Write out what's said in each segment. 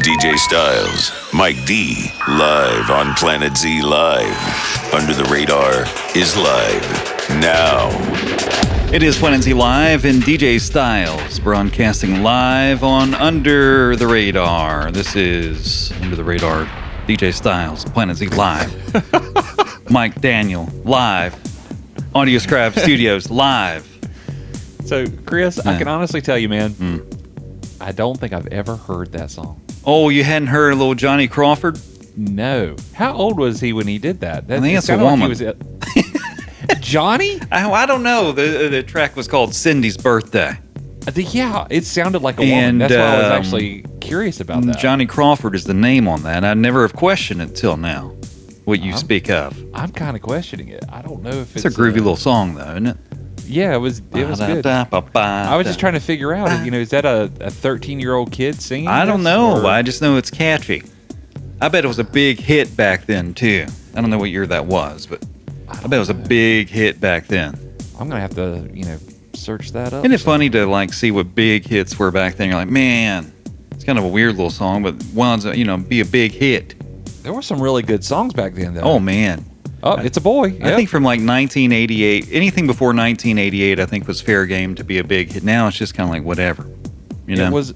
DJ Styles, Mike D, live on Planet Z Live. Under the Radar is live now. It is Planet Z Live and DJ Styles broadcasting live on Under the Radar. This is Under the Radar, DJ Styles, Planet Z Live. Mike Daniel, live. Audio Scribe Studios, live. So, Chris, I can honestly tell you, man, I don't think I've ever heard that song. Oh, you hadn't heard little Johnny Crawford? No. How old was he when he did that? I think it's a woman. Johnny? I don't know. The track was called Cindy's Birthday. Yeah, it sounded like a woman. That's why I was actually curious about that. Johnny Crawford is the name on that. I never have questioned it till now, what you speak of. I'm kind of questioning it. I don't know if it's a groovy little song, though, isn't it? Yeah, it was good. I was just trying to figure out, is that a 13-year-old kid singing? I don't know. I just know it's catchy. I bet it was a big hit back then, too. I don't know what year that was, but I bet it was a big hit back then. I'm going to have to, search that up. Isn't it funny to, see what big hits were back then? You're like, man, it's kind of a weird little song, but one's, be a big hit. There were some really good songs back then, though. Oh, man. Oh, it's a boy. Yep. I think from 1988, anything before 1988, I think was fair game to be a big hit. Now it's just kind of like whatever, It was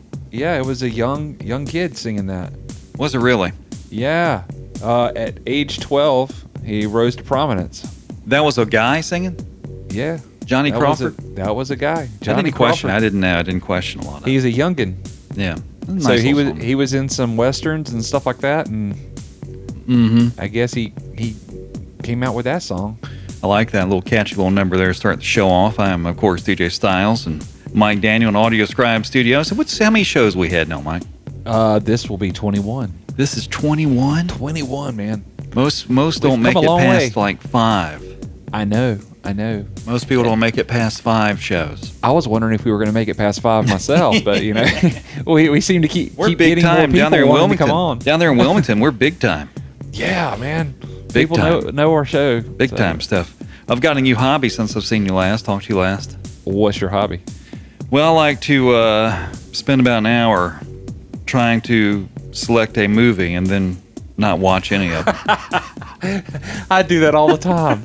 a young kid singing that. Was it really? Yeah. At age 12, he rose to prominence. That was a guy singing? Yeah. Johnny Crawford? That was a guy. Johnny I didn't question. I didn't know. I didn't question a lot of it. He's a youngin'. Yeah. Nice, so he was in some westerns and stuff like that, and I guess he came out with that song. I like that little catchy little number there to start the show off. I am, of course, DJ Styles and Mike Daniel in Audio Scribe Studios. So how many shows we had now, Mike? This will be 21. This is 21? 21, man. Most don't make it past like 5. I know. Most people don't make it past 5 shows. I was wondering if we were going to make it past 5 myself, but we seem to keep big getting time more down there in Wilmington. Come on. Down there in Wilmington, we're big time. Yeah, man. Big People time. know our show. Big time stuff. I've got a new hobby since I've seen you last, talked to you last. What's your hobby? Well, I like to spend about an hour trying to select a movie and then not watch any of it. I do that all the time.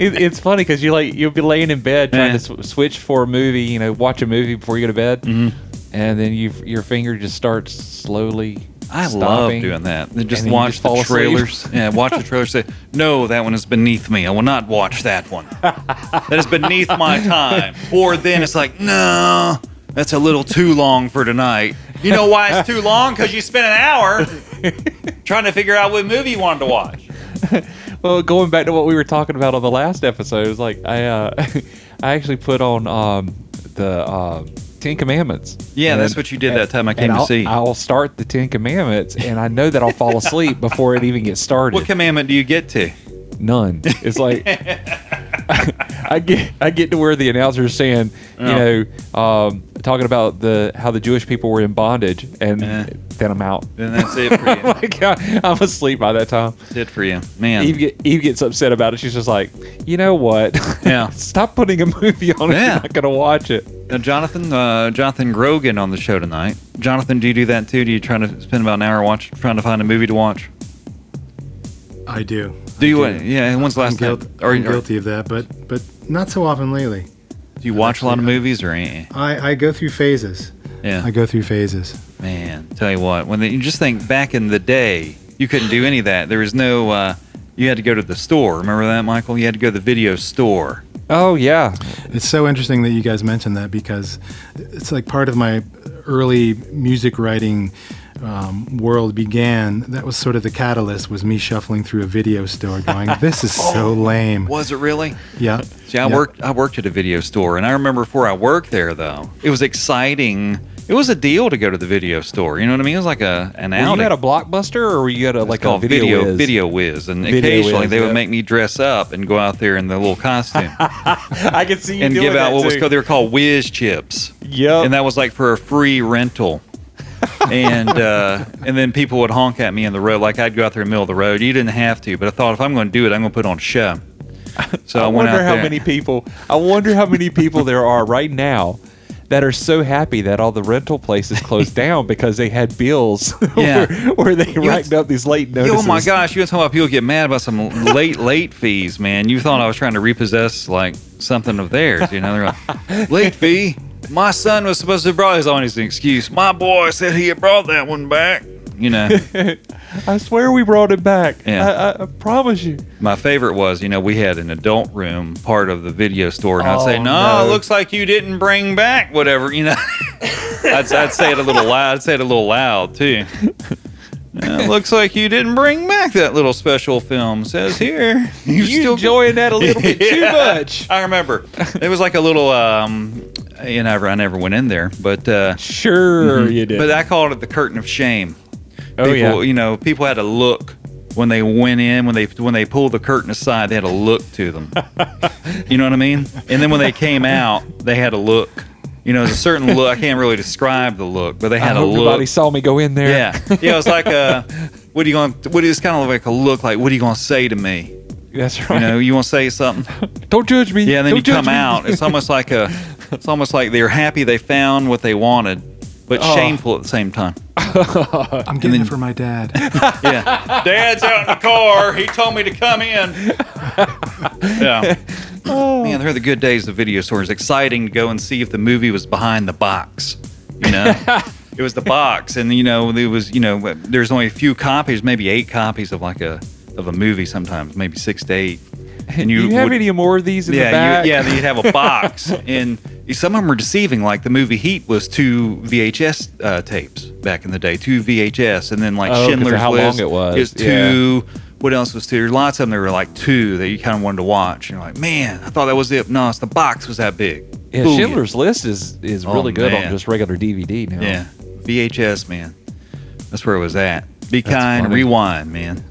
It's funny because you'll be laying in bed trying to switch for a movie, watch a movie before you go to bed, and then your finger just starts slowly stopping. Love doing that. Just watch the trailers. Yeah, watch the trailers. Say, no, that one is beneath me. I will not watch that one. That is beneath my time. Or then it's like, no, that's a little too long for tonight. You know why it's too long? Because you spent an hour trying to figure out what movie you wanted to watch. Well, going back to what we were talking about on the last episode, it's like I actually put on the 10 Commandments. Yeah, that's what you did that time I came to see. I'll start the 10 Commandments, and I know that I'll fall asleep before it even gets started. What commandment do you get to? None. It's like I get to where the announcer is saying, talking about how the Jewish people were in bondage, and then I'm out. Then that's it for you. Oh my God, I'm asleep by that time. That's it for you, man. Eve gets upset about it. She's just like, you know what? Yeah. Stop putting a movie on if you're not gonna watch it. Now, Jonathan Grogan on the show tonight. Jonathan, do you do that too? Do you try to spend about an hour trying to find a movie to watch? I do. Do you? Yeah. When's the last time? I'm guilty of that, but not so often lately. Do you watch a lot of movies or anything? I go through phases. Yeah. I go through phases. Man, tell you what, you just think back in the day, you couldn't do any of that. There was no. You had to go to the store. Remember that, Michael? You had to go to the video store. Oh yeah. It's so interesting that you guys mentioned that because it's like part of my early music writing world began. That was sort of the catalyst, was me shuffling through a video store going, this is so lame. Was it really? Yeah. See, I worked at a video store, and I remember before I worked there, though, it was exciting. It was a deal to go to the video store. You know what I mean? It was like an outing. Were you at a Blockbuster, or were you at a Video Whiz? And occasionally they would make me dress up and go out there in the little costume. I could see you and doing give out that what was too. called, they were called Whiz chips. Yep. And that was like for a free rental. and then people would honk at me in the road, like I'd go out there in the middle of the road. You didn't have to, but I thought if I'm going to do it, I'm going to put on a show. So I wonder how many people there are right now that are so happy that all the rental places closed down because they had bills Yeah. where they racked up these late notices. Oh my gosh, you were talking about people get mad about some late fees, man. You thought I was trying to repossess like something of theirs, you know? They're like, late fee? My son was supposed to have brought his own excuse. My boy said he had brought that one back. You know, I swear we brought it back. Yeah. I promise you. My favorite was, we had an adult room part of the video store, and I'd say, no, it looks like you didn't bring back whatever, I'd say it a little loud. I'd say it a little loud too. It looks like you didn't bring back that little special film. Says here, you still enjoying that a little bit too much. I remember it was like a little. I never went in there, but sure you did. But I called it the curtain of shame. People, people had to look when they went in, when they pulled the curtain aside, they had to look to them. You know what I mean? And then when they came out, they had to look. There's a certain look. I can't really describe the look, but they had a look. Nobody saw me go in there. Yeah. It was like it's kind of like a look like, what are you going to say to me? That's right. You want to say something? Don't judge me. Yeah, and then Don't you come judge me. out. It's almost like they're happy they found what they wanted, but shameful at the same time. I'm getting it for my dad. Yeah. Dad's out in the car. He told me to come in. Yeah. Man, they're the good days of video stores. Exciting to go and see if the movie was behind the box. It was the box, and there was there's only a few copies, maybe 8 copies of a movie sometimes, maybe 6 to 8. And Do you have any more of these in the back? Then you'd have a box, and some of them were deceiving. Like the movie Heat was 2 VHS tapes back in the day, 2 VHS, and then Schindler's how List long it was. is 2. What else was 2? Lots of them. There were like 2 that you kind of wanted to watch. And you're like, man, I thought that was it. No, it's the box was that big. Yeah, Fool Schindler's List is really good man. on just regular DVD now. Yeah, VHS, man. That's where it was at. Be kind, funny. rewind, man.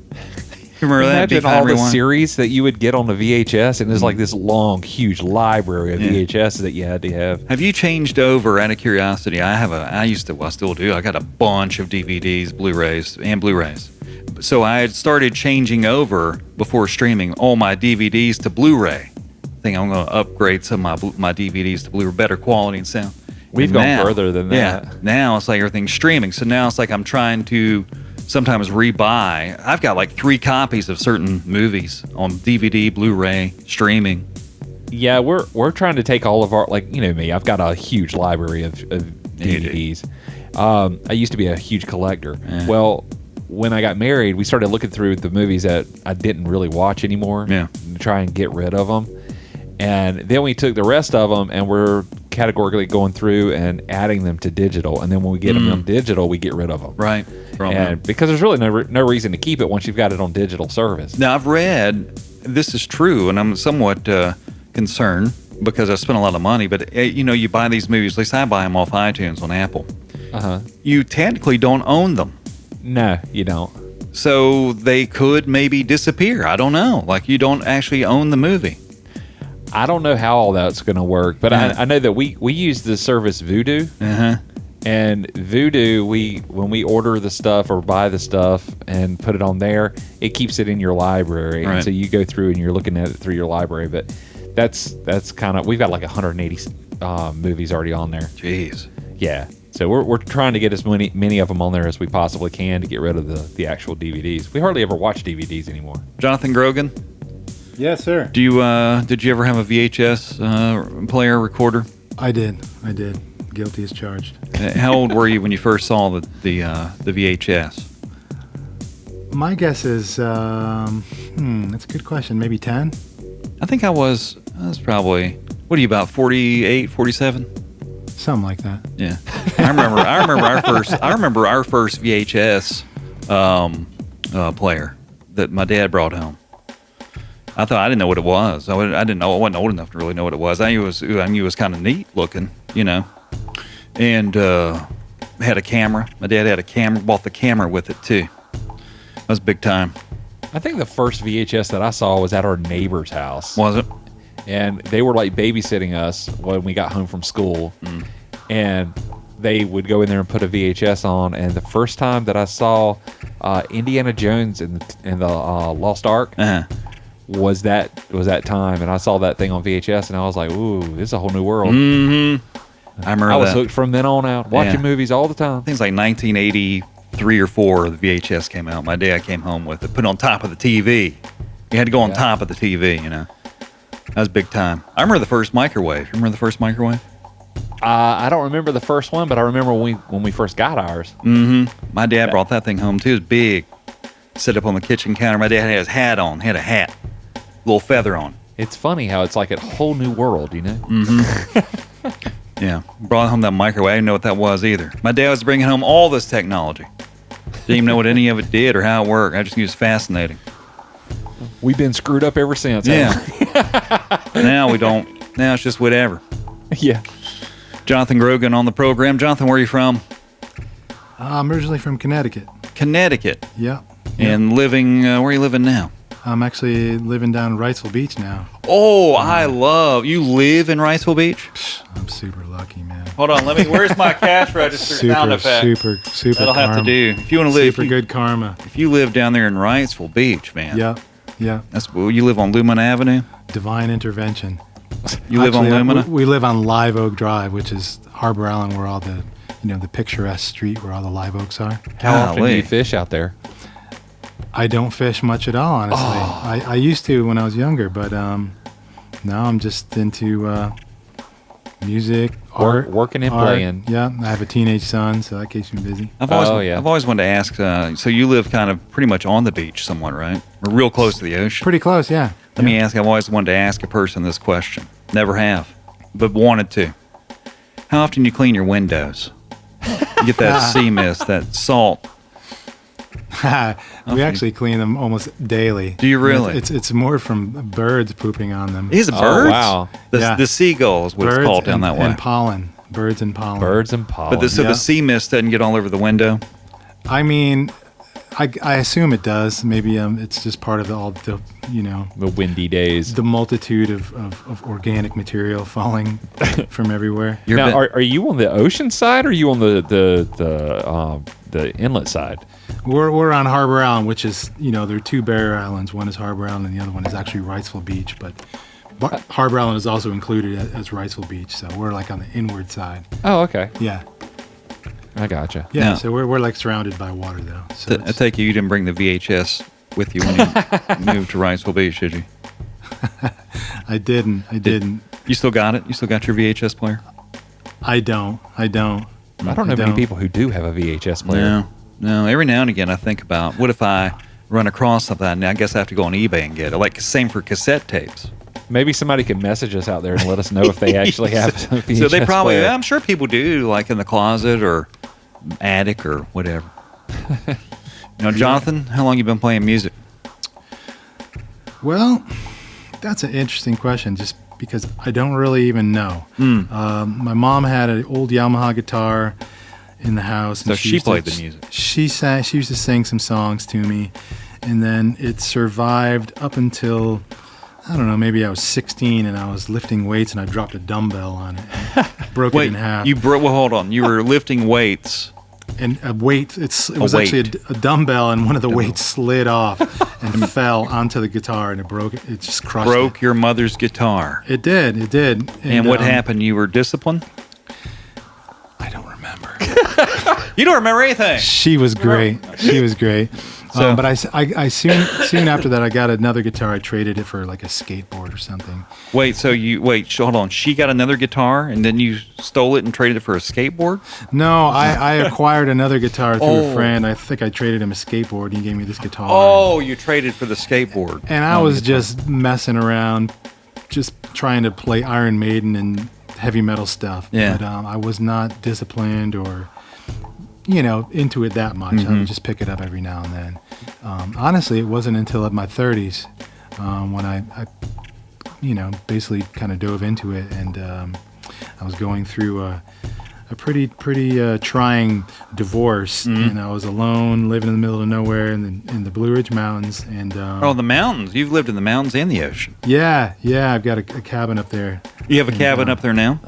You remember that? Imagine all the series that you would get on the VHS, and there's like this long, huge library of VHS that you had to have. Have you changed over, out of curiosity? I still do. I got a bunch of DVDs, Blu-rays, and Blu-rays. So I had started changing over before streaming all my DVDs to Blu-ray. I think I'm going to upgrade some of my DVDs to Blu-ray, better quality and sound. We've gone further than that. Yeah, now it's like everything's streaming. So now it's like I'm trying to sometimes rebuy. I've got like 3 copies of certain movies on DVD, Blu-ray, streaming. Yeah, we're trying to take all of our, me, I've got a huge library of DVDs. I used to be a huge collector. Yeah. Well, when I got married, we started looking through the movies that I didn't really watch anymore to try and get rid of them. And then we took the rest of them and we're categorically going through and adding them to digital. And then when we get them on digital, we get rid of them. Right. And because there's really no reason to keep it once you've got it on digital service. Now, I've read, this is true, and I'm somewhat concerned because I spent a lot of money, but you buy these movies, at least I buy them off iTunes on Apple. Uh-huh. You technically don't own them. No, you don't. So they could maybe disappear. I don't know. Like you don't actually own the movie. I don't know how all that's going to work, but I know that we use the service Vudu. Uh-huh. And Vudu, when we order the stuff or buy the stuff and put it on there, it keeps it in your library. Right. And so you go through and you're looking at it through your library. But that's kind of, we've got like 180 movies already on there. Jeez. Yeah. So we're trying to get as many of them on there as we possibly can to get rid of the actual DVDs. We hardly ever watch DVDs anymore. Jonathan Grogan? Yes, sir. Did you ever have a VHS player recorder? I did. Guilty as charged. How old were you when you first saw the VHS? My guess is, that's a good question. Maybe 10? I think I was probably, what are you, about 48, 47? Something like that. Yeah. I remember our first VHS player that my dad brought home. I didn't know what it was. I wasn't old enough to really know what it was. I knew it was kind of neat looking, and had a camera. My dad had a camera, bought the camera with it too. That was big time. I think the first VHS that I saw was at our neighbor's house. Was it? And they were like babysitting us when we got home from school. And they would go in there and put a VHS on. And the first time that I saw Indiana Jones and the Lost Ark was that time. And I saw that thing on VHS and I was like, ooh, this is a whole new world. Mm-hmm. I remember I was that. hooked from then on out, watching movies all the time. Things like 1983 or 4, the VHS came out. My dad came home with it, put it on top of the TV. You had to go on top of the TV, you know. That was big time. I remember the first microwave. You remember the first microwave? I don't remember the first one, but I remember when we first got ours. My dad brought that thing home too. It was big. Set up on the kitchen counter. My dad had his hat on. Had a hat, little feather on. It's funny how it's like a whole new world, you know? Yeah, brought home that microwave. I didn't know what that was either. My dad was bringing home all this technology. Didn't even know what any of it did or how it worked. I just knew it was fascinating. We've been screwed up ever since. Yeah. Now we don't. Now it's just whatever. Yeah. Jonathan Grogan on the program. Jonathan, where are you from? I'm originally from Connecticut. Connecticut. Yeah. And living, where are you living now? I'm actually living down in Wrightsville Beach now. Oh, you live in Wrightsville Beach? I'm super lucky, man. Hold on, where's my cash register sound effect? Super That'll karma. have to do. If you want to live, Super good karma. if you live down there in Wrightsville Beach, man. Yeah. You live on Lumina Avenue? Divine intervention. You live on Actually, Lumina? We live on Live Oak Drive, which is Harbor Island, where all the, the picturesque street where all the live oaks are. How often do Golly. you fish out there? I don't fish much at all, honestly. I used to when I was younger, but now I'm just into music, art, working and art. playing. Yeah, I have a teenage son, so that keeps me busy. I've always wanted to ask, so you live kind of pretty much on the beach somewhat, right? Or real close to the ocean? Pretty close, yeah. Let me ask, I've always wanted to ask a person this question. Never have, but wanted to. How often do you clean your windows? You get that sea mist, that salt. We actually clean them almost daily. Do you really? It's more from birds pooping on them. Is it birds? Wow. The seagull is what it's called down that way. And pollen. Birds and pollen. Birds and pollen. But the sea mist doesn't get all over the window? I mean, I assume it does. Maybe it's just part of all the the windy days. the multitude of organic material falling from everywhere. Now, are you on the ocean side or are you on the inlet side? We're on Harbor Island, which is there are two barrier islands. One is Harbor Island, and the other one is actually Wrightsville Beach. But Harbor Island is also included as Wrightsville Beach, so we're like on the inward side. Oh, okay. Yeah. I gotcha. Yeah, No. so we're like surrounded by water though. So I take you didn't bring the VHS with you when you moved to Wrightsville Beach, did you? I didn't. You still got it? You still got your VHS player? I don't. I don't know many people who do have a VHS player. No. Every now and again I think about, what if I run across something and I guess I have to go on eBay and get it? Like, same for cassette tapes. Maybe somebody can message us out there and let us know if they actually have a VHS So they probably, player. I'm sure people do, like in the closet or attic or whatever. Jonathan, how long you been playing music? Well, that's an interesting question, just because I don't really even know. My mom had an old Yamaha guitar in the house. So she used to- played the music. She used to sing some songs to me, and then it survived up until, I don't know, maybe I was 16 and I was lifting weights and I dropped a dumbbell on it and broke it in half. Well, hold on. You were lifting weights. And a weight, it was weight. actually a dumbbell, and one of the weights slid off and fell onto the guitar, and it broke it. It just crushed Broke your mother's guitar. it. It did. And what happened? You were disciplined? I don't remember. You don't remember anything. She was great. So- But I soon after that, I got another guitar. I traded it for like a skateboard or something. Hold on. She got another guitar and then you stole it and traded it for a skateboard? No, I acquired another guitar through a friend. I think I traded him a skateboard. He gave me this guitar. Oh, you traded for the skateboard. And I was just messing around, just trying to play Iron Maiden and heavy metal stuff. Yeah. But I was not disciplined or, into it that much. I would just pick it up every now and then. Honestly, it wasn't until my 30s when I basically kind of dove into it, and I was going through a pretty trying divorce, and I was alone, living in the middle of nowhere in the Blue Ridge Mountains, and The mountains. You've lived in the mountains and the ocean. yeah, I've got a cabin up there. You have a cabin up there now?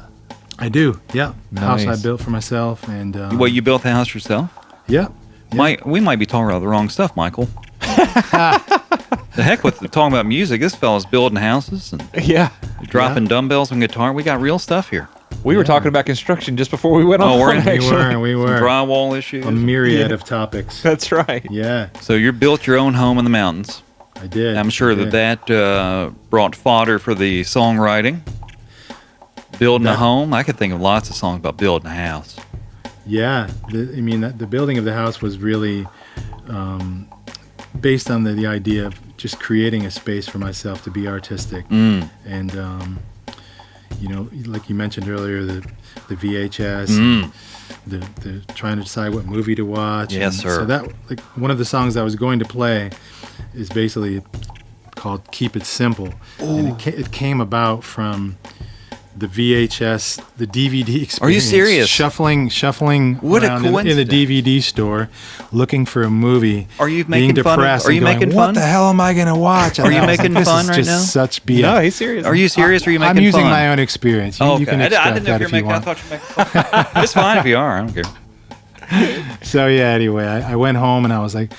I do, yeah. Nice. House I built for myself, and You built the house yourself? yeah. We might be talking about the wrong stuff, Michael. The heck with talking about music. This fella's building houses and Yeah. dropping dumbbells on guitar. We got real stuff here. We were talking about construction just before we went on. Oh, We were. Drywall issues. A myriad of topics. That's right. Yeah, So you built your own home in the mountains. I did. I'm sure I did. that brought fodder for the songwriting. Building a home. I could think of lots of songs about building a house. Yeah, the building of the house was really based on the idea of just creating a space for myself to be artistic. And like you mentioned earlier, the VHS, and the trying to decide what movie to watch. Yes, and sir. So that, like, one of the songs I was going to play is basically called "Keep It Simple," and it came about from the VHS, the DVD experience. Are you serious? Shuffling What a around in the coincidence. DVD store, looking for a movie. Are you being making fun of- depressed are you and going, making what fun? the hell am I going to watch? And Are you I was making like, fun this right is now? just such BS. No, he's serious. Are you serious or are you making I'm using fun? my own experience. You, Oh, you okay. can I extract didn't know that if if you're you making. I want. thought you were making fun. It's fine if you are. I don't care. So yeah, anyway, I went home and I was like,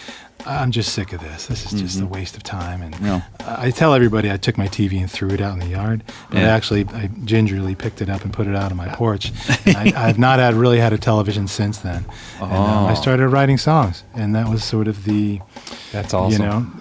I'm just sick of this. This is just a waste of time. And Yeah. I tell everybody I took my TV and threw it out in the yard. But Yeah. I gingerly picked it up and put it out on my porch. I've not really had a television since then. And I started writing songs, and that was sort of That's awesome.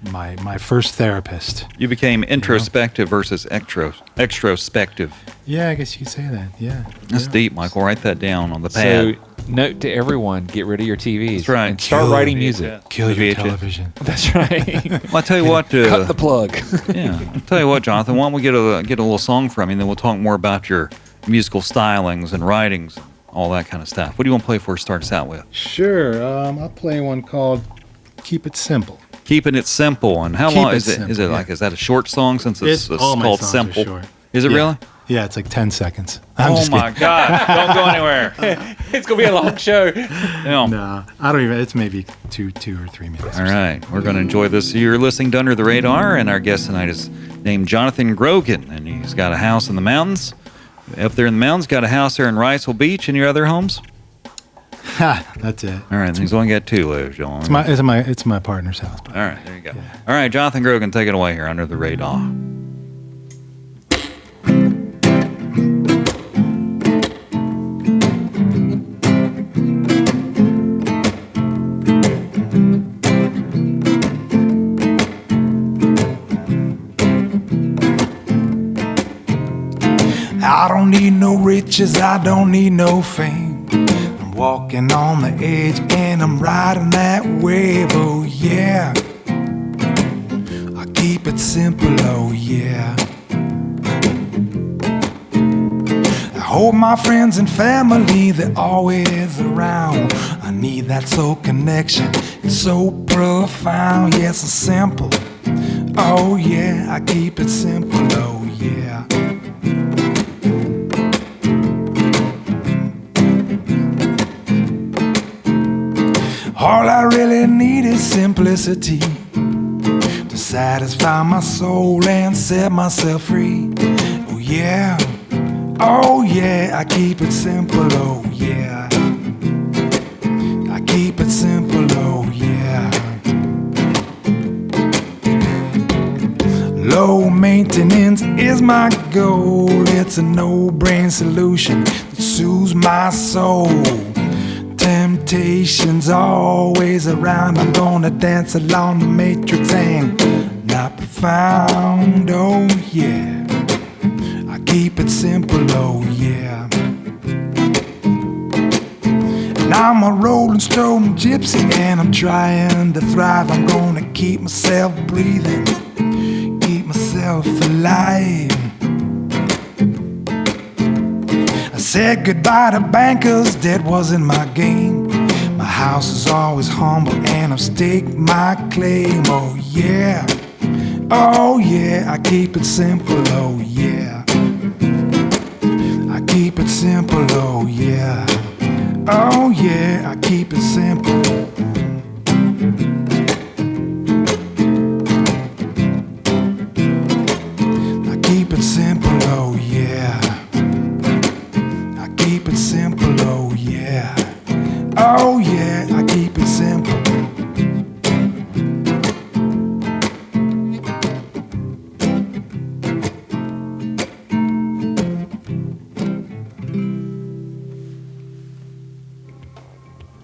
my first therapist. You became introspective versus extrospective. Yeah, I guess you could say that. Yeah. That's yeah. deep, Michael. Write that down on the pad. So, note to everyone: get rid of your TVs. That's right. And start Kill writing it. music. Kill The your VHS. television. That's right. Well, I tell you what. Cut the plug. Yeah, I'll tell you what, Jonathan. Why don't we get a little song from you, and then we'll talk more about your musical stylings and writings, and all that kind of stuff. What do you want to play for? Start us out with. Sure. I'll play one called "Keep It Simple." Keeping it simple. And how Keep long it is it? Is simple, it like? yeah. Is that a short song since it's All my called songs are simple? short. Is it Yeah. really? Yeah, it's like 10 seconds. I'm Oh just my kidding. God! Don't go anywhere. It's gonna be a long show. Yeah. No, I don't even. It's maybe two or 3 minutes. All right, we're going to enjoy this. You're listening to Under the Radar, and our guest tonight is named Jonathan Grogan, and he's got a house in the mountains. Up there in the mountains, got a house there in Wrightsville Beach. Any other homes? Ha, that's it. All right, he's only got 2 lives, John. It's my partner's house. All right, there you go. All right, Jonathan Grogan, take it away here, Under the Radar. I don't need no riches, I don't need no fame. I'm walking on the edge and I'm riding that wave, oh yeah. I keep it simple, oh yeah. I hope my friends and family, they're always around. I need that soul connection, it's so profound. Yes, it's simple, oh yeah. I keep it simple, oh yeah. All I really need is simplicity to satisfy my soul and set myself free. Oh yeah, oh yeah, I keep it simple, oh yeah. I keep it simple, oh yeah. Low maintenance is my goal. It's a no-brain solution that soothes my soul. Temptation's always around. I'm gonna dance along the matrix and not be found. Oh yeah, I keep it simple. Oh yeah. And I'm a rolling stone gypsy and I'm trying to thrive. I'm gonna keep myself breathing, keep myself alive. I said goodbye to bankers, that wasn't my game. My house is always humble and I've staked my claim. Oh yeah, oh yeah, I keep it simple, oh yeah. I keep it simple, oh yeah. Oh yeah, I keep it simple. I keep it simple, oh yeah. I keep it simple, oh yeah. Oh yeah, I keep it simple.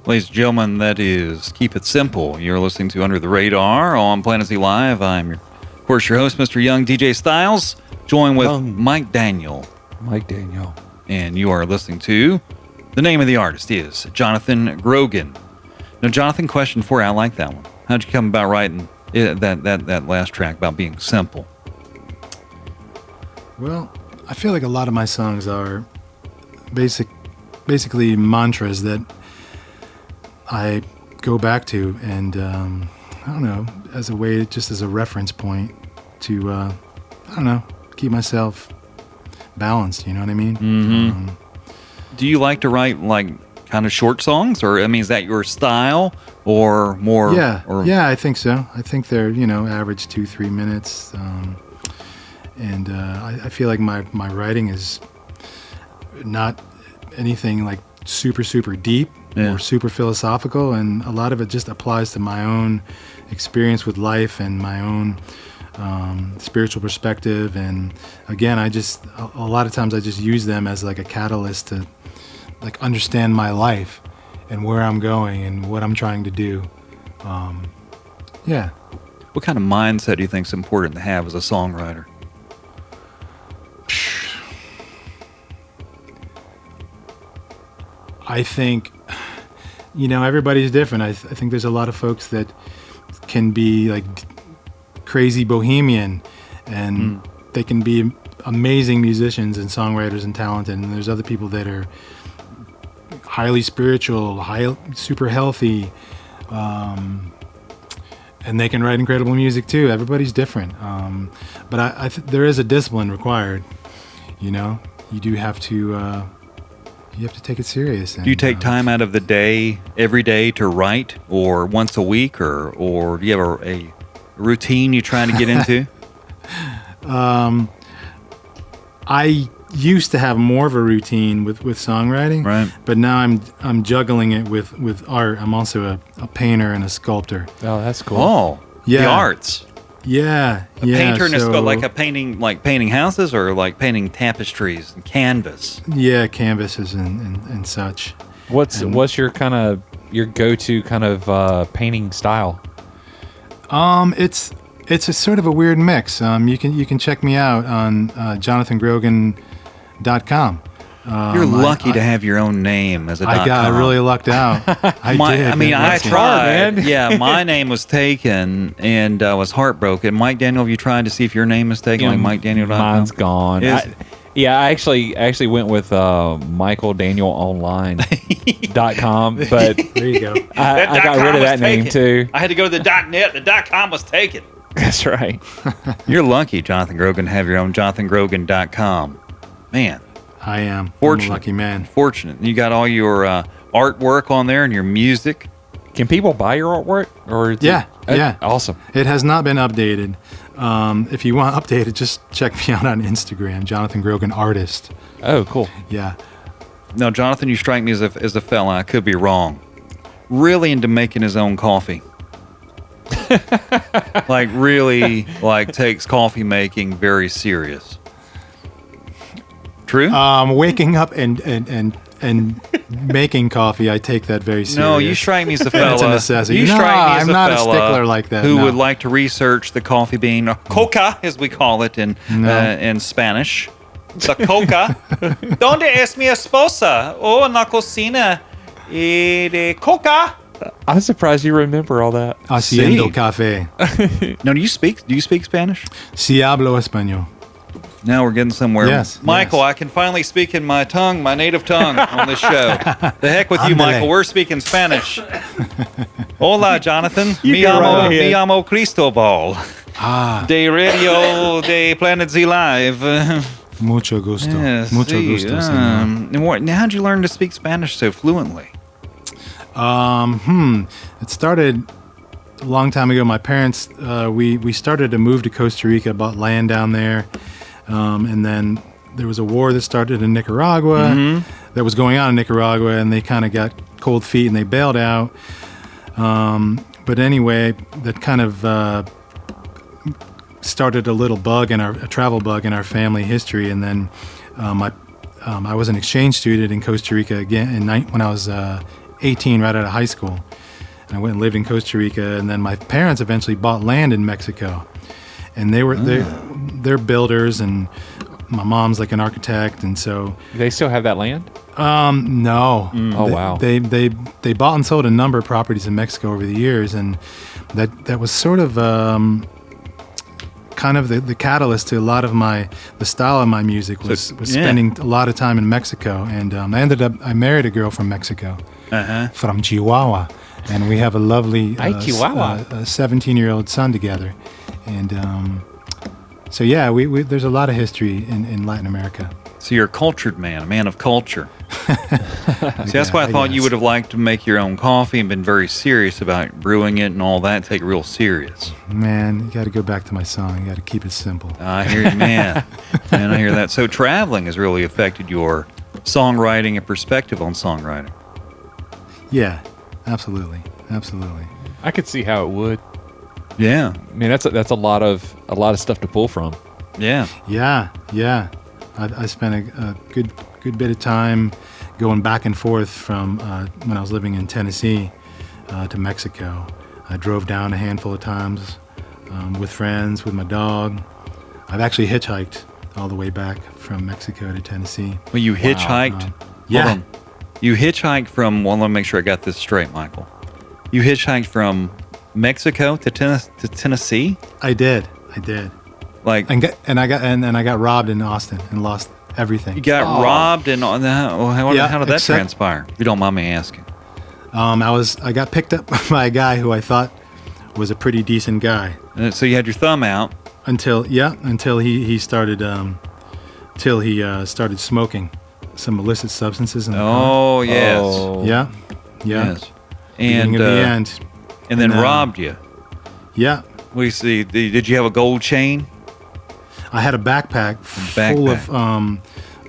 Ladies and gentlemen, that is Keep It Simple. You're listening to Under the Radar on Planet Z Live. I'm, of course, your host, Mr. Young DJ Styles, joined with Mike Daniel. Mike Daniel. And you are listening to, the name of the artist is Jonathan Grogan. Now, Jonathan, question for you. I like that one. How'd you come about writing that last track about being simple? Well, I feel like a lot of my songs are basically mantras that I go back to, and I don't know, as a way, just as a reference point to, I don't know, keep myself balanced. You know what I mean? Mm-hmm. Do you like to write like kind of short songs, or I mean, is that your style, or more? Yeah, I think so. I think they're average 2-3 minutes, and I feel like my writing is not anything like super deep. Or super philosophical, and a lot of it just applies to my own experience with life and my own spiritual perspective. And again, a lot of times I just use them as like a catalyst to like understand my life and where I'm going and what I'm trying to do. What kind of mindset do you think is important to have as a songwriter? I think, everybody's different. I think there's a lot of folks that can be like crazy bohemian, and they can be amazing musicians and songwriters and talented. And there's other people that are highly spiritual, super healthy, and they can write incredible music too. Everybody's different. But there is a discipline required. You do have to. You have to take it serious. Do you take time out of the day, every day, to write, or once a week, or do you have a routine you're trying to get into? I used to have more of a routine with songwriting, right? But now I'm juggling it with art. I'm also a painter and a sculptor. Oh, that's cool. Oh, yeah. The arts. Yeah, a painter and a sculptor, like a painting, like painting houses, or like painting tapestries and canvas. Yeah, canvases and such. What's your go-to kind of painting style? It's a sort of a weird mix. You can check me out on JonathanGrogan.com. You're lucky to have your own name as a I really lucked out. I tried. Man. Yeah, my name was taken, and I was heartbroken. Mike Daniel, have you tried to see if your name is taken? Like MikeDaniel.com? Mine's gone. I actually went with MichaelDanielOnline.com, but there you go. I got rid of that name too. I had to go to the .net. The .com was taken. That's right. You're lucky, Jonathan Grogan, to have your own JonathanGrogan.com. Man. I am. Fortunate. I'm a lucky man. Fortunate. You got all your artwork on there and your music. Can people buy your artwork? Yeah. Awesome. It has not been updated. If you want updated, just check me out on Instagram, Jonathan Grogan Artist. Oh, cool. Yeah. Now, Jonathan, you strike me as a fella. I could be wrong. Really into making his own coffee. Like really, takes coffee making very serious. True? Waking up and making coffee, I take that very seriously. No, you strike me as a fella. It's a necessity. I'm not a stickler like that. Who would like to research the coffee bean, coca, as we call it in Spanish. The coca. Donde es mi esposa? Oh, en la cocina de coca. I'm surprised you remember all that. Haciendo café. Now, do you speak Spanish? Si hablo español. Now we're getting somewhere. Yes, Michael, yes. I can finally speak in my tongue, my native tongue, on this show. The heck with you, Michael. We're speaking Spanish. Hola, Jonathan. Me llamo Cristobal. De Radio de Planet Z Live. Mucho gusto. Yes, Mucho gusto, señor. Now, how'd you learn to speak Spanish so fluently? It started a long time ago. My parents, we started to move to Costa Rica, bought land down there. And then there was a war that started in Nicaragua, that was going on in Nicaragua, and they kind of got cold feet and they bailed out. But anyway, that kind of started a little a travel bug in our family history. And then I was an exchange student in Costa Rica again when I was 18 right out of high school. I went and lived in Costa Rica, and then my parents eventually bought land in Mexico, and they're builders, and my mom's like an architect, and so They still have that land? no. Oh, wow. They bought and sold a number of properties in Mexico over the years, and that was sort of kind of the catalyst to a lot of the style of my music was spending a lot of time in Mexico, and I married a girl from Mexico, from Chihuahua. And we have a lovely 17-year-old son together. And so, yeah, we there's a lot of history in Latin America. So you're a cultured man, a man of culture. See, that's why I thought you would have liked to make your own coffee and been very serious about brewing it and all that, take it real serious. Man, you got to go back to my song. You got to keep it simple. I hear you, man. Man, I hear that. So traveling has really affected your songwriting and perspective on songwriting. Yeah. Absolutely. I could see how it would. Yeah. I mean, that's a lot of stuff to pull from. Yeah. Yeah. I spent a good bit of time going back and forth from when I was living in Tennessee to Mexico. I drove down a handful of times with friends, with my dog. I've actually hitchhiked all the way back from Mexico to Tennessee. Well, you hitchhiked? Yeah. Hold on. You hitchhiked from, well, let me make sure I got this straight, Michael. You hitchhiked from Mexico to Tennessee? I did. Like, And I got robbed in Austin and lost everything. you got robbed and how did that except- transpire? If you don't mind me asking. I got picked up by a guy who I thought was a pretty decent guy So you had your thumb out. until he started started smoking some illicit substances in the car. Oh, yes. Oh. Yeah. Yes. Beginning And of the end. and then And, robbed you. Yeah. We see. Did you have a gold chain? I had a backpack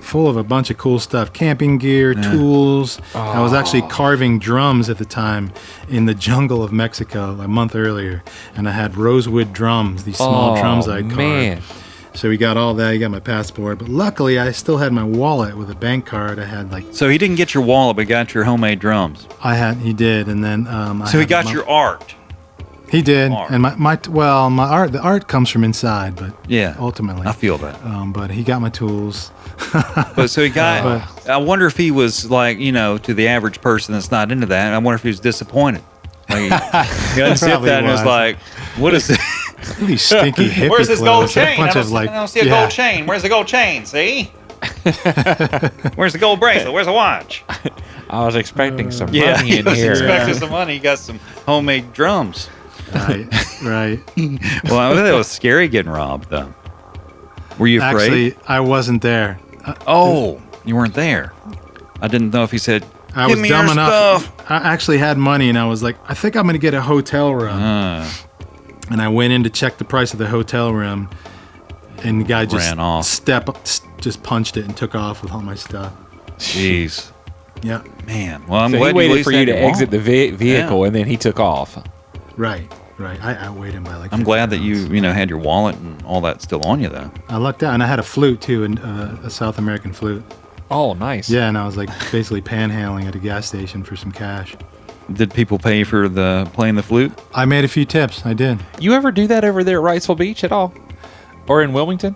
full of a bunch of cool stuff, camping gear, tools. I was actually carving drums at the time in the jungle of Mexico a month earlier, and I had rosewood drums, these small drums I'd carved. Man. So we got all that. He got my passport, but luckily I still had my wallet with a bank card. I had So he didn't get your wallet, but got your homemade drums. he did, and then So he got your art. He did, Art. and the art comes from inside, but Yeah. ultimately, I feel that. but he got my tools. But so he got. I wonder if he was like, to the average person that's not into that. I wonder if he was disappointed. Like, he got to sit Probably that and was was. like, "What is it? These stinky hippie Where's this gold clothes. A chain? bunch I of, like, don't see a yeah. gold chain. Where's the gold chain? See? Where's the gold bracelet? Where's the watch? I was expecting some Yeah, money he in was here. expecting some money. He got some homemade drums. Right. Well, I think it was scary getting robbed, though. Were you afraid? Actually, I wasn't there. Oh, you weren't there. I didn't know if he said, I "Give was me dumb your enough. stuff." I actually had money, and I was like, I think I'm going to get a hotel room. And I went in to check the price of the hotel room, and the guy just Ran off. just punched it and took off with all my stuff. Jeez, Yeah. man. Well, I'm So glad he at waited least for had you to your exit the wallet. vehicle, Yeah. and then he took off. Right. I outweighed him by like. I'm 50 glad that pounds. you had your wallet and all that still on you, though. I lucked out, and I had a flute too, and a South American flute. Oh, nice. Yeah, and I was like basically panhandling at a gas station for some cash. Did people pay for playing the flute? I made a few tips. I did. You ever do that over there at Wrightsville Beach at all? Or in Wilmington?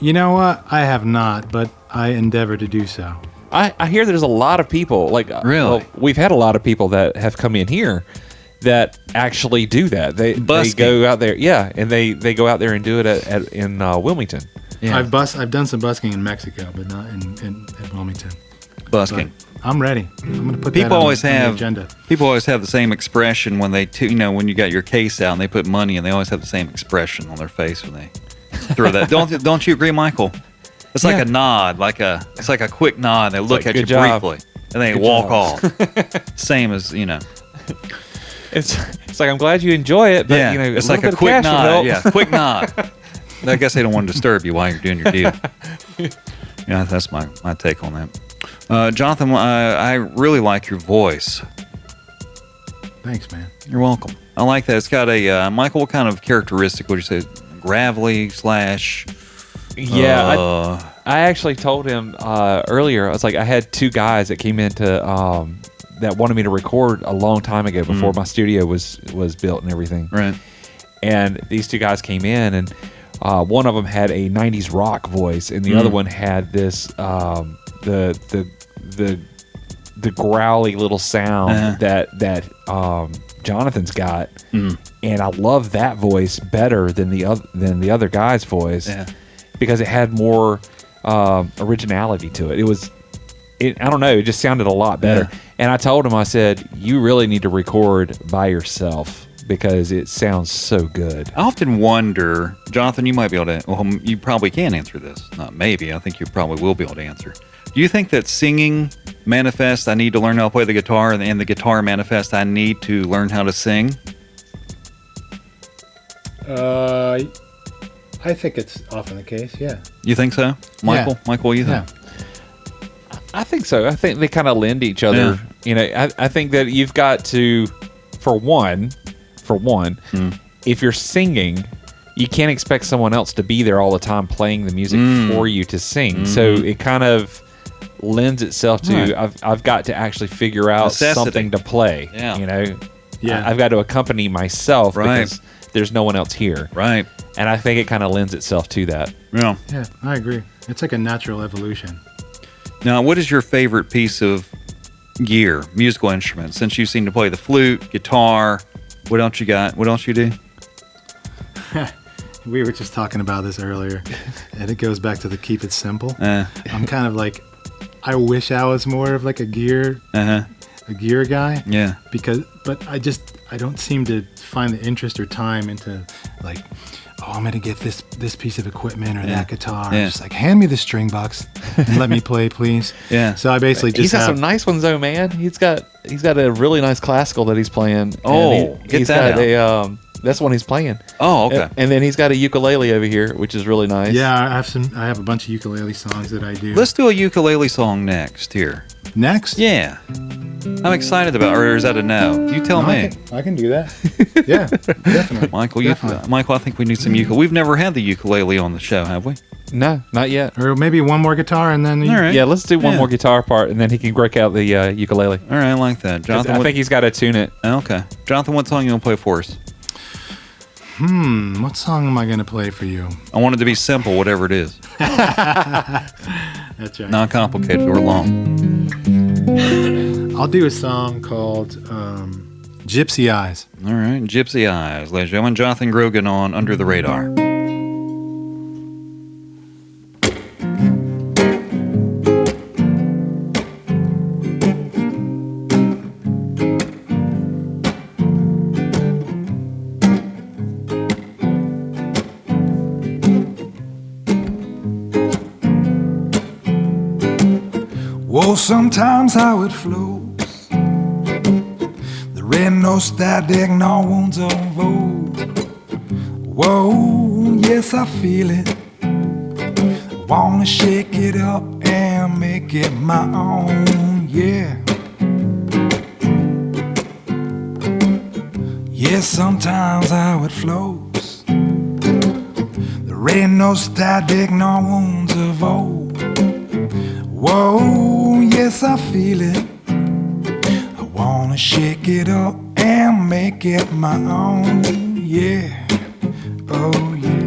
You know what? I have not, but I endeavor to do so. I hear there's a lot of people, like, Really? we've had a lot of people that have come in here that actually do that. They go out there, yeah, and they go out there and do it in Wilmington. Yeah. I've done some busking in Mexico, but not in Wilmington. Busking. But I'm ready. I'm gonna put People that on always the have agenda. People always have the same expression when when you got your case out and they put money, and they always have the same expression on their face when they throw that. Don't you agree, Michael? It's like Yeah. a nod, it's like a quick nod. They look like, at you "Good job." briefly and they Good walk job. off. Same as It's like, I'm glad you enjoy it, but yeah. It's like a quick nod. Yeah, quick nod. I guess they don't want to disturb you while you're doing your deal. Yeah, that's my take on that. Jonathan, I really like your voice. Thanks, man. You're welcome. I like that. It's got a Michael. What kind of characteristic would you say? Gravelly / Yeah, I actually told him earlier. I was like, I had two guys that came in to that wanted me to record a long time ago before my studio was built and everything. Right. And these two guys came in, and one of them had a 90s rock voice, and the other one had this the growly little sound that Jonathan's got, and I love that voice better than the other guy's voice because it had more originality to it. I don't know, it just sounded a lot better. And I told him, I said, you really need to record by yourself because it sounds so good. I often wonder, Jonathan, you might be able to, well, you probably can answer this. Not maybe, I think you probably will be able to answer. Do you think that singing manifests I need to learn how to play the guitar, and the guitar manifests I need to learn how to sing? I think it's often the case, yeah. You think so? Michael? Yeah. Michael, what do you think? I think so. I think they kind of lend each other. I think that you've got to, for one, if you're singing, you can't expect someone else to be there all the time playing the music for you to sing. So it kind of lends itself to I've got to actually figure out something to play. I've got to accompany myself because there's no one else here. Right. And I think it kind of lends itself to that. Yeah. Yeah, I agree. It's like a natural evolution. Now, what is your favorite piece of gear, musical instrument? Since you seem to play the flute, guitar, what else you got? What else you do? We were just talking about this earlier, and it goes back to the keep it simple. I'm kind of like, I wish I was more of like a gear guy. Yeah. But I don't seem to find the interest or time into like, oh, I'm gonna get this piece of equipment or that guitar. Yeah. Just like, hand me the string box and let me play, please. Yeah. So I basically just he's got some nice ones though, man. He's got a really nice classical that he's playing. Oh, he's got that's one he's playing. Oh, okay. And then he's got a ukulele over here, which is really nice. Yeah, I have a bunch of ukulele songs that I do. Let's do a ukulele song next here. Next? Yeah. I'm excited about, or is that a no? You tell me. I can do that. Yeah, definitely. Michael, Definitely. Michael, I think we need some ukulele. We've never had the ukulele on the show, have we? No, not yet. Or maybe one more guitar and then... All right. Yeah, let's do one more guitar part, and then he can break out the ukulele. All right, I like that. Jonathan, I think he's got to tune it. Okay. Jonathan, what song you going to play for us? What song am I going to play for you? I want it to be simple, whatever it is. That's right. Not complicated or long. I'll do a song called Gypsy Eyes. All right, Gypsy Eyes. Ladies and gentlemen, Jonathan Grogan on Under the Radar. Oh, sometimes how it flows. There ain't no static, no wounds of old. Whoa, yes, I feel it. I wanna shake it up and make it my own, yeah. Yes, sometimes how it flows. There ain't no static, no wounds of old. Whoa, yes, I feel it. I wanna shake it up and make it my own, yeah. Oh, yeah.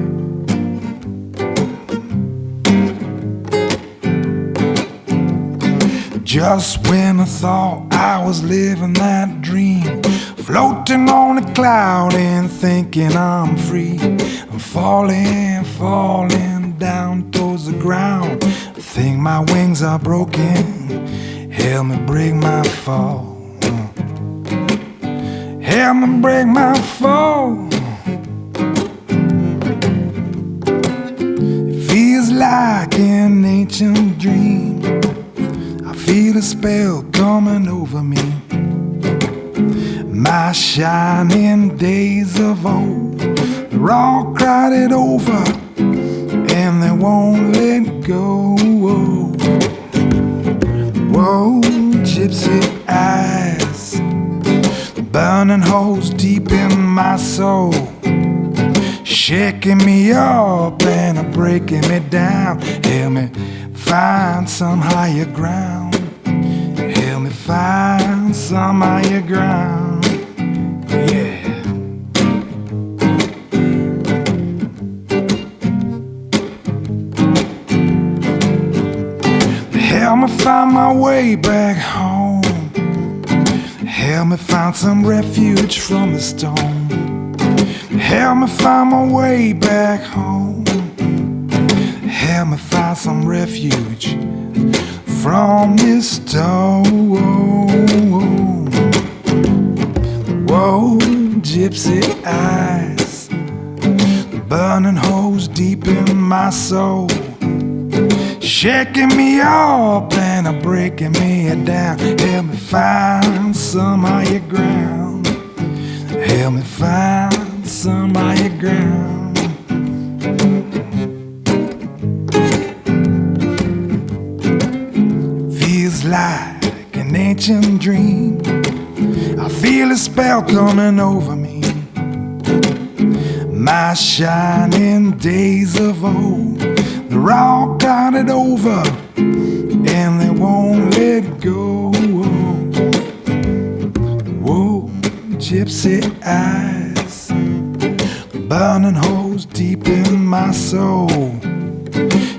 Just when I thought I was living that dream, floating on a cloud and thinking I'm free, I'm falling, falling down towards the ground. I think my wings are broken. Help me break my fall. Help me break my fall. It feels like an ancient dream. I feel a spell coming over me. My shining days of old, they're all crowded over and they won't let go. Whoa, gypsy eyes, burning holes deep in my soul, shaking me up and breaking me down. Help me find some higher ground. Help me find find some higher ground. Yeah. Help me find my way back home. Help me find some refuge from the storm. Help me find my way back home. Help me find some refuge from this storm. Whoa, gypsy eyes, burning holes deep in my soul, shaking me up and breaking me down. Help me find some higher ground. Help me find some higher ground. Feels like an ancient dream. I feel a spell coming over me. My shining days of old, they're all got it over, and they won't let go. Whoa, gypsy eyes, burning holes deep in my soul,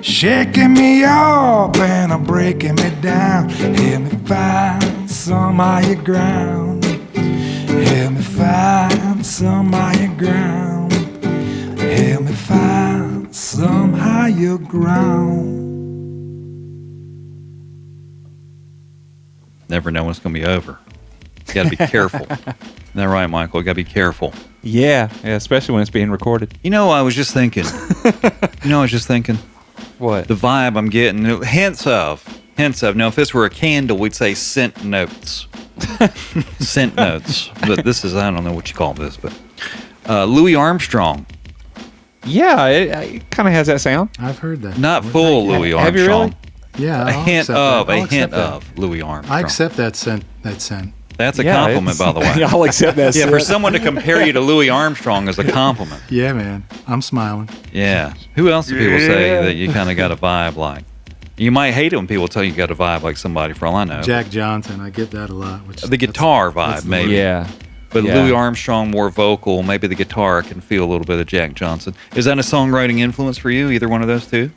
shaking me up and breaking me down. Help me find some higher ground. Help me find some higher ground. Help me find some higher ground. Never know when it's going to be over. You got to be careful. Isn't that right, Michael? You got to be careful. Yeah, especially when it's being recorded. I was just thinking. What? The vibe I'm getting, hints of. Now, if this were a candle, we'd say scent notes. Scent notes. But this is, I don't know what you call this, but Louis Armstrong. Yeah, it kind of has that sound. I've heard that. Not full Louis Armstrong. Have you really? Yeah, A hint of Louis Armstrong. I accept that scent. That's a compliment, by the way. I'll accept that. Yeah, for someone to compare you to Louis Armstrong is a compliment. Yeah, man. I'm smiling. Yeah. Who else do people say that you kind of got a vibe like? You might hate it when people tell you got a vibe like somebody, for all I know. Jack Johnson. I get that a lot. The guitar vibe, maybe. Yeah. But Louis Armstrong, more vocal. Maybe the guitar can feel a little bit of Jack Johnson. Is that a songwriting influence for you, either one of those two?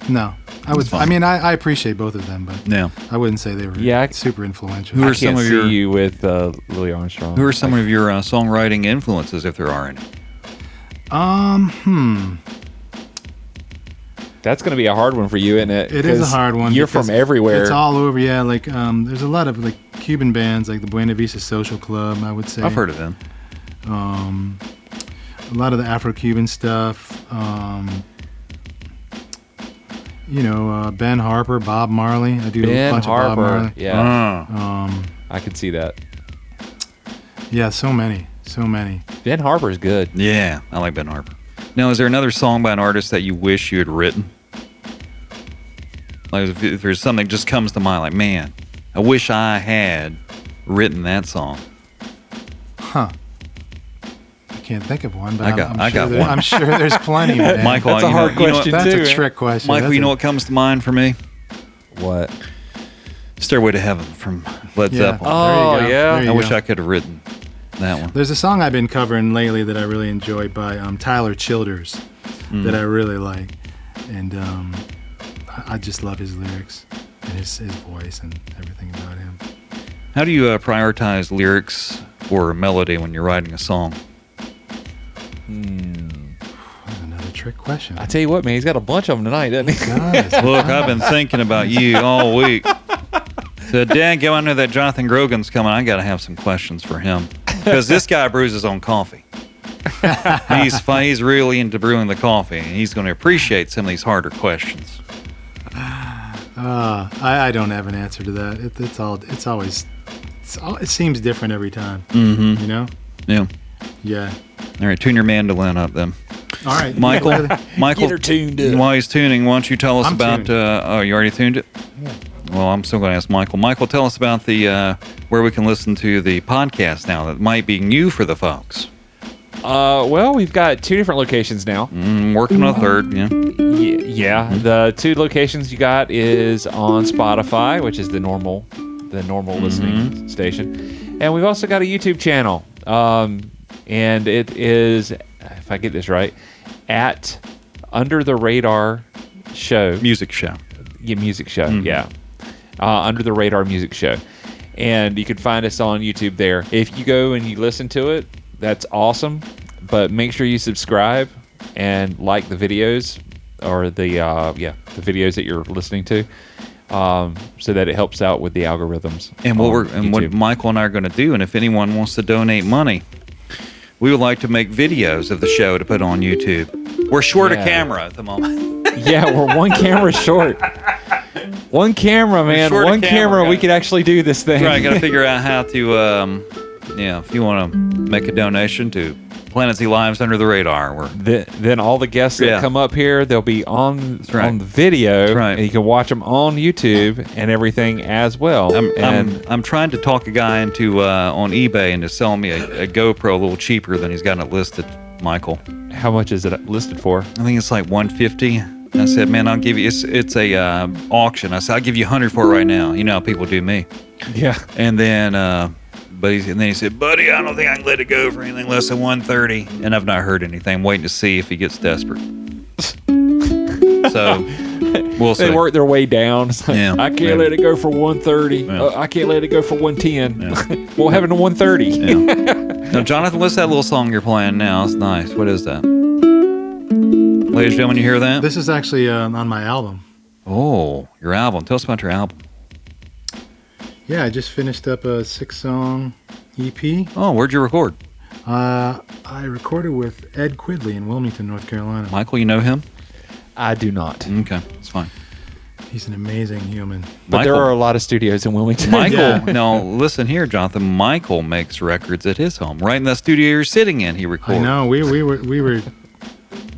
No. I appreciate both of them, but Yeah. I wouldn't say they were super influential. Who are I some can't of see your- you with Louis Armstrong. Who are some of your songwriting influences, if there are any? That's going to be a hard one for you, isn't it? It is a hard one. You're because from everywhere. It's all over, yeah. Like, there's a lot of like Cuban bands, like the Buena Vista Social Club, I would say. I've heard of them. A lot of the Afro-Cuban stuff. Ben Harper, Bob Marley. I do a bunch of Bob Marley. Yeah. I could see that. Yeah, so many. Ben Harper's good. Yeah, I like Ben Harper. Now, is there another song by an artist that you wish you had written? Like, if there's something that just comes to mind, like, man, I wish I had written that song. Huh. I can't think of one, but I got one. I'm sure there's plenty, man. Michael, That's a hard question, That's too. a trick question. Michael, you know what comes to mind for me? What? Stairway to Heaven from Led Yeah. Zeppelin. Oh, There you go. yeah. There you I wish go. I could have written that one. There's a song I've been covering lately that I really enjoy by Tyler Childers that I really like. And I just love his lyrics and his voice and everything about him. How do you prioritize lyrics or melody when you're writing a song? That's another trick question. I tell you what, man, he's got a bunch of them tonight, doesn't he? Guys, Look, I've been thinking about you all week. So, Dad, I know that Jonathan Grogan's coming. I got to have some questions for him because this guy brews his own coffee. He's really into brewing the coffee, and he's going to appreciate some of these harder questions. I don't have an answer to that. It seems different every time. Mm-hmm. You know? Yeah. Yeah. All right, tune your mandolin up then. All right, Michael, Get her tuned up. while he's tuning, why don't you tell us I'm about? tuned. You already tuned it. Yeah. Well, I'm still going to ask Michael. Michael, tell us about the where we can listen to the podcast now that might be new for the folks. Well, we've got 2 different locations now. Working on a third, yeah. Yeah. The 2 locations you got is on Spotify, which is the normal listening station, and we've also got a YouTube channel. And it is, if I get this right, at Under the Radar Show. Music show. Yeah, music show. Yeah. Under the Radar Music Show. And you can find us on YouTube there. If you go and you listen to it, that's awesome. But make sure you subscribe and like the videos or the videos that you're listening to, so that it helps out with the algorithms. And what Michael and I are going to do, and if anyone wants to donate money, we would like to make videos of the show to put on YouTube. We're short a camera at the moment. Yeah, we're one camera short. One camera, man. One camera. We could actually do this thing. Right, got to figure out how to, if you want to make a donation to Planet Z Live's Under the Radar. Then all the guests that come up here, they'll be on the video. That's right. And you can watch them on YouTube and everything as well. I'm trying to talk a guy into on eBay into selling me a GoPro a little cheaper than he's got it listed, Michael. How much is it listed for? I think it's like $150. I said, man, I'll give you. It's a auction. I said, I'll give you $100 for it right now. You know how people do me. Yeah. And then, then he said, buddy, I don't think I can let it go for anything less than $130. And I've not heard anything. I'm waiting to see if he gets desperate. So we'll see. They work their way down. It's like, Yeah, I can't let it go for $130. Yeah. I can't let it go for $110. We'll have it to $130. Yeah. Now, Jonathan, what's that little song you're playing now? It's nice. What is that? Ladies and gentlemen, you hear that? This is actually on my album. Oh, your album. Tell us about your album. Yeah, I just finished up a 6-song EP. Oh, where'd you record? I recorded with Ed Quidley in Wilmington, North Carolina. Michael, you know him? I do not. Okay, it's fine. He's an amazing human. But there are a lot of studios in Wilmington. Michael, now listen here, Jonathan. Michael makes records at his home, right in that studio you're sitting in. He records. I know. We were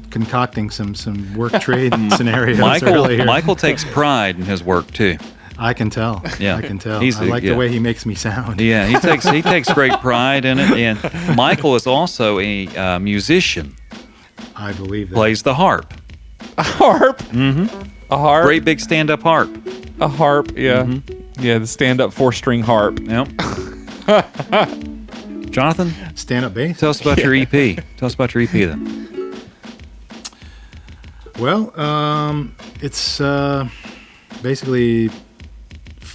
concocting some work trade scenarios earlier. Michael takes pride in his work too. I can tell. Yeah, I can tell. I like the way he makes me sound. Yeah, he takes great pride in it. And Michael is also a musician. I believe that. Plays the harp. A harp? Mm-hmm. A harp? Great big stand-up harp. A harp, yeah. Mm-hmm. Yeah, the stand-up 4-string harp. Yep. Jonathan? Stand-up bass? Tell us about your EP. Tell us about your EP then. Well, it's basically,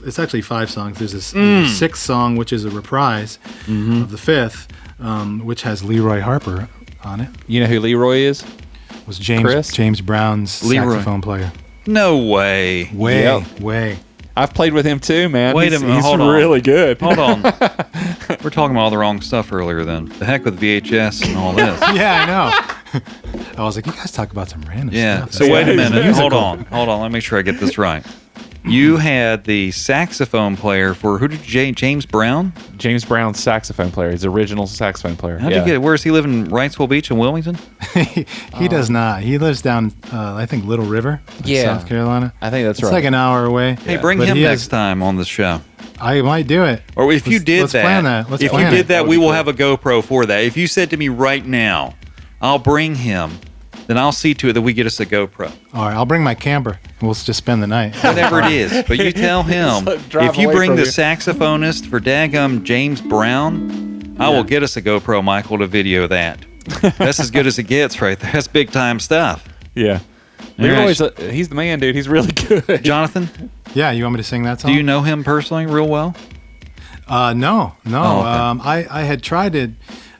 it's actually 5 songs. There's a 6th song, which is a reprise of the 5th, which has Leroy Harper on it. You know who Leroy is? Was James Brown's saxophone player. No way. Way. I've played with him too, man. Wait a minute. He's Hold on. really good. Hold on. We're talking about all the wrong stuff earlier then. The heck with VHS and all this. Yeah, I know. I was like, you guys talk about some random stuff. So wait a minute. Musical. Hold on. Let me make sure I get this right. You had the saxophone player for who did James Brown? James Brown's saxophone player. His original saxophone player. How'd you get it? Where does he live in Wrightsville Beach in Wilmington? He does not. He lives down, I think, Little River, South Carolina. I think that's it's right. It's like an hour away. Hey, bring him next time on the show. I might do it. Or if you did that, plan that. If you did that, we will have a GoPro for that. If you said to me right now, I'll bring him, then I'll see to it that we get us a GoPro. All right, I'll bring my camper. We'll just spend the night. Whatever it is. But you tell him, if you bring the saxophonist for daggum James Brown, I will get us a GoPro, Michael, to video that. That's as good as it gets right there. That's big time stuff. Yeah. Leroy's he's the man, dude. He's really good. Jonathan? Yeah, you want me to sing that song? Do you know him personally real well? No. Oh, okay. I had tried to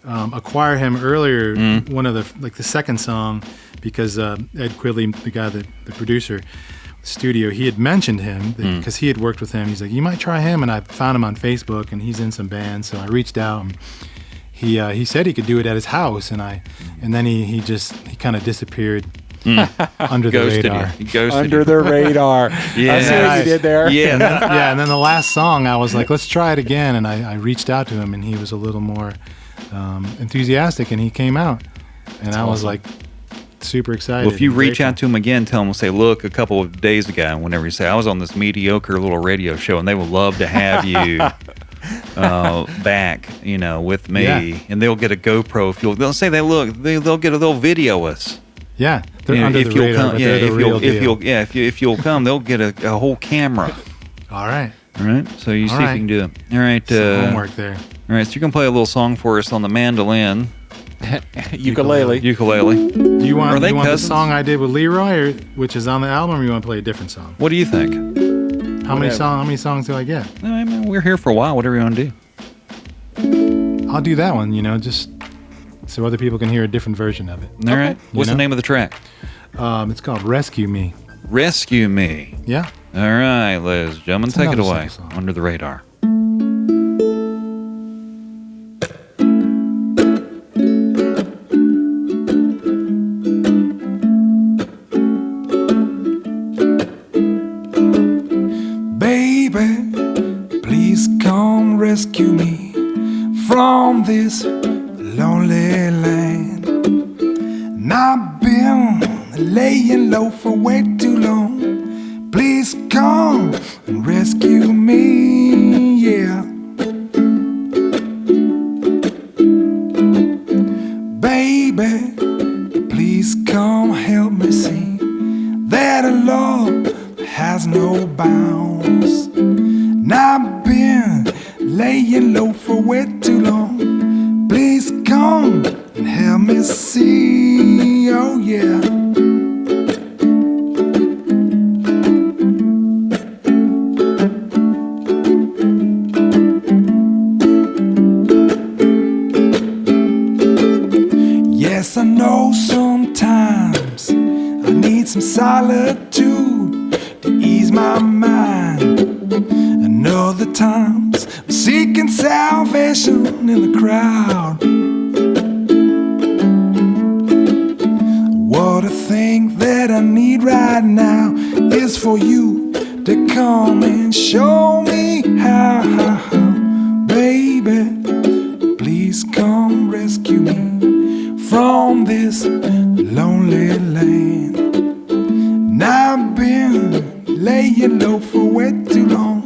acquire him earlier, one of the second song, because Ed Quidley, the guy, the producer, the studio, he had mentioned him because he had worked with him. He's like, you might try him, and I found him on Facebook, and he's in some bands. So I reached out, and he said he could do it at his house, and then he kind of disappeared. Under the radar. He ghosted Under the radar. Yeah. I see what you did there. Yeah. And then the last song, I was like, let's try it again. And I reached out to him, and he was a little more enthusiastic, and he came out. And I was like super excited. Well, if you reach out to him again, tell him, say, look, a couple of days ago, whenever you say, I was on this mediocre little radio show, and they would love to have you. back, with me, Yeah. and they'll get a GoPro. They'll say they'll video us. Yeah, they're under the radar, but they're the real deal. If you'll come, they'll get a whole camera. All right. All right, so you see if you can do it. All right, Some homework there. All right, so you can play a little song for us on the mandolin, Ukulele. ukulele. Do you want, Are they the cousins? song I did with Leroy, which is on the album, or you want to play a different song? What do you think? How many songs do I get? I mean, we're here for a while. Whatever you want to do. I'll do that one, just so other people can hear a different version of it. All right. What's the name of the track? It's called Rescue Me. Rescue Me. Yeah. All right, ladies and gentlemen, take it another away. simple song. Under the radar. Baby, please come rescue me from this lonely land. And I've been laying low for way too long. Please come and rescue me, yeah. Baby, please come help me see that a love has no bounds. And I've been laying low for way too long. Please come and help me see, oh yeah. Yes, I know sometimes I need some solitude to ease my mind. And other times I'm seeking salvation in the crowd. What I think that I need right now is for you to come and show me how. Baby, please come rescue me from this lonely land. And I've been laying low for way too long.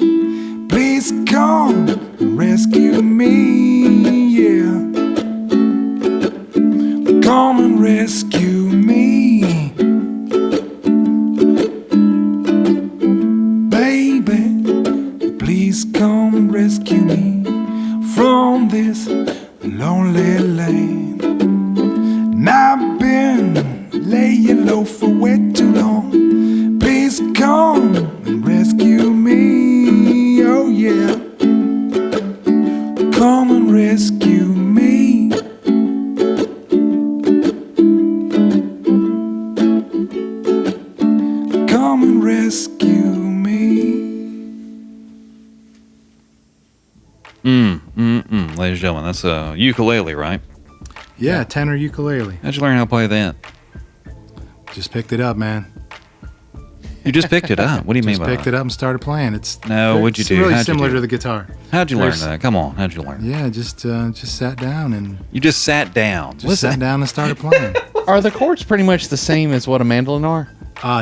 Please come and rescue me, yeah. Come and rescue me, baby. Please come and rescue me from this lonely land. And I've been laying low for way too long. Please come and rescue me, oh yeah. Come and rescue me. Come and rescue me. Ladies and gentlemen, that's a ukulele, right? Yeah, tenor ukulele. How'd you learn how to play that? Just picked it up, man. You just picked it up. What do you mean Just by picked that? it up and started playing. It's What'd you do? really How'd you similar do? to the guitar. How'd you learn There's- that? Come on, how'd you learn? Yeah, just sat down and You just sat down. just sat down and started playing. Are the chords pretty much the same as what a mandolin are?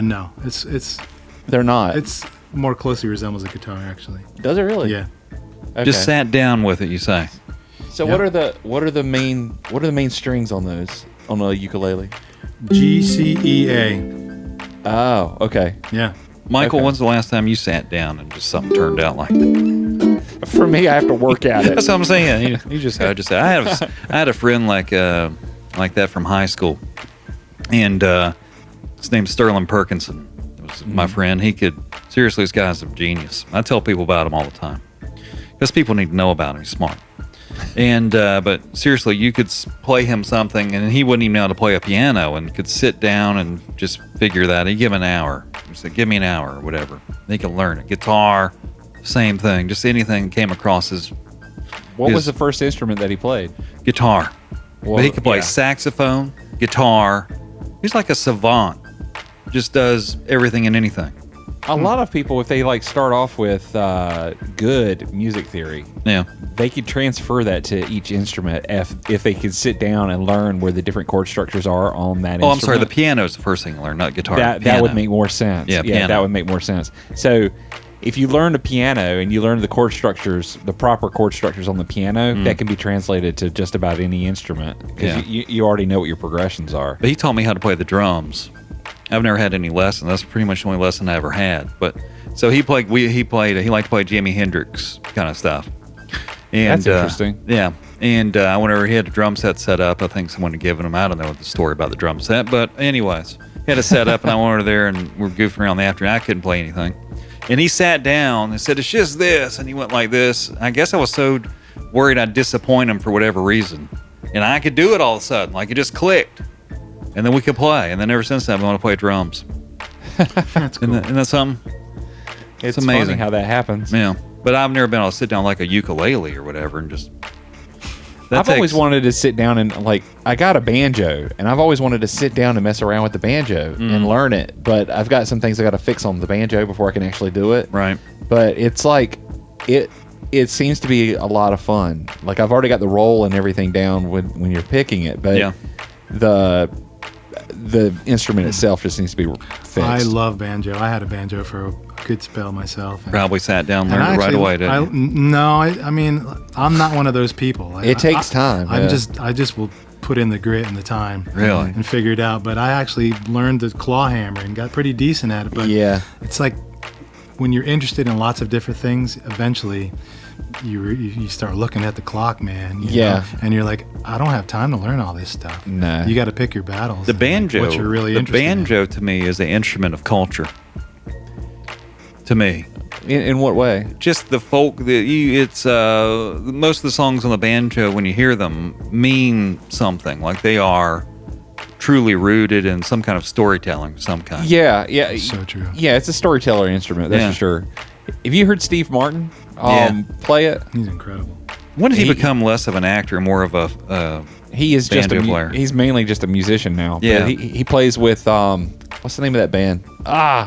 No, it's They're not. it's more closely resembles a guitar actually. Does it really? Yeah. Okay. Just sat down with it, you say? So Yeah. what are the main strings on those on a ukulele? G C E A. Oh, okay. Yeah. Michael, Okay. when's the last time you sat down and just something turned out like that? For me, I have to work at it. That's what I'm saying. You just I had a friend like that from high school, and his name's Sterling Perkinson. It was my friend. He could seriously, this guy's a genius. I tell people about him all the time because people need to know about him. He's smart. And but seriously, you could play him something, and he wouldn't even know how to play a piano, and could sit down and just figure that. He'd give him an hour. He said, "Give me an hour," or whatever. They could learn it. Guitar, same thing. Just anything that came across his What was the first instrument that he played? guitar. Well, But he could play yeah. saxophone, guitar. He's like a savant. Just does everything and anything. A lot of people, if they like start off with good music theory, Yeah. they could transfer that to each instrument if they could sit down and learn where the different chord structures are on that Oh, instrument. I'm sorry. The piano is the first thing to learn, not guitar. That Piano. would make more sense. Yeah, piano. that would make more sense. So if you learn the piano and you learn the chord structures, the proper chord structures on the piano, that can be translated to just about any instrument because you already know what your progressions are. But he taught me how to play the drums. I've never had any lesson. That's pretty much the only lesson I ever had. But so he liked to play Jimi Hendrix kind of stuff. And, That's interesting. Yeah. And whenever he had a drum set set up, I think someone had given him, I don't know the story about the drum set, but anyways, he had it set up and I went over there and we were goofing around in the afternoon. I couldn't play anything. And he sat down and said, it's just this. And he went like this. I guess I was so worried I'd disappoint him for whatever reason. And I could do it all of a sudden. Like it just clicked. And then we could play. And then ever since then, I want to play drums. That's cool. Isn't that something? It's amazing funny how that happens. Yeah. But I've never been able to sit down like a ukulele or whatever and just... I've always wanted to sit down and I got a banjo and I've always wanted to sit down and mess around with the banjo and learn it. But I've got some things I got to fix on the banjo before I can actually do it. Right. But it's like, it seems to be a lot of fun. Like I've already got the roll and everything down when you're picking it. But the instrument itself just needs to be fixed. I love banjo. I had a banjo for a good spell myself. Probably sat down and learned it right away, didn't you? No, I mean, I'm not one of those people. It takes time. I just will put in the grit and the time. Really? And figure it out. But I actually learned the claw hammer and got pretty decent at it. But it's like when you're interested in lots of different things, eventually you start looking at the clock, man. You know? And you're like, I don't have time to learn all this stuff. No. You got to pick your battles. The banjo, what you're really interested in. banjo to me is an instrument of culture. To me. In what way? Just the folk. It's most of the songs on the banjo, when you hear them, mean something. Like they are truly rooted in some kind of storytelling of some kind. Yeah. So true. Yeah, it's a storyteller instrument, that's for sure. Have you heard Steve Martin play it? He's incredible. When did he become less of an actor and more of a he is just banjo player? He's mainly just a musician now. Yeah. But he plays with what's the name of that band?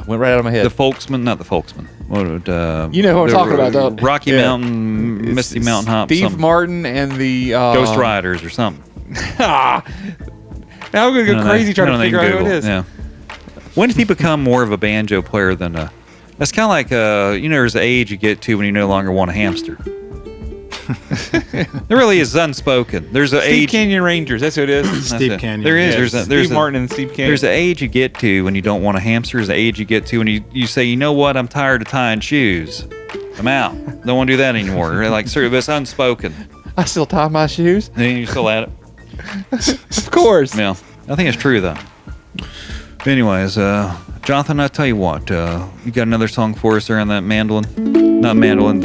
Went right out of my head. The Folksmen, not the Folksmen. You know who I'm talking about, though. Rocky Mountain, Misty Mountain Hop. Steve Martin and the Ghost Riders or something. Now I'm gonna go crazy trying to figure out who it is. Yeah. When did he become more of a banjo player than a? That's kind of like there's an age you get to when you no longer want a hamster. There really is unspoken. There's an Steve age. Canyon Rangers. That's who it is. Steve Canyon. There is. Yes, There's Steve Martin and Steve Canyon. There's an age you get to when you don't want a hamster. There's an age you get to when you say, you know what, I'm tired of tying shoes. I'm out. Don't want to do that anymore. Like, sir, it's unspoken. I still tie my shoes. And you're still at it. Of course. Yeah, I think it's true though. Anyways, Jonathan, I tell you what, you got another song for us there on that mandolin? Not mandolin,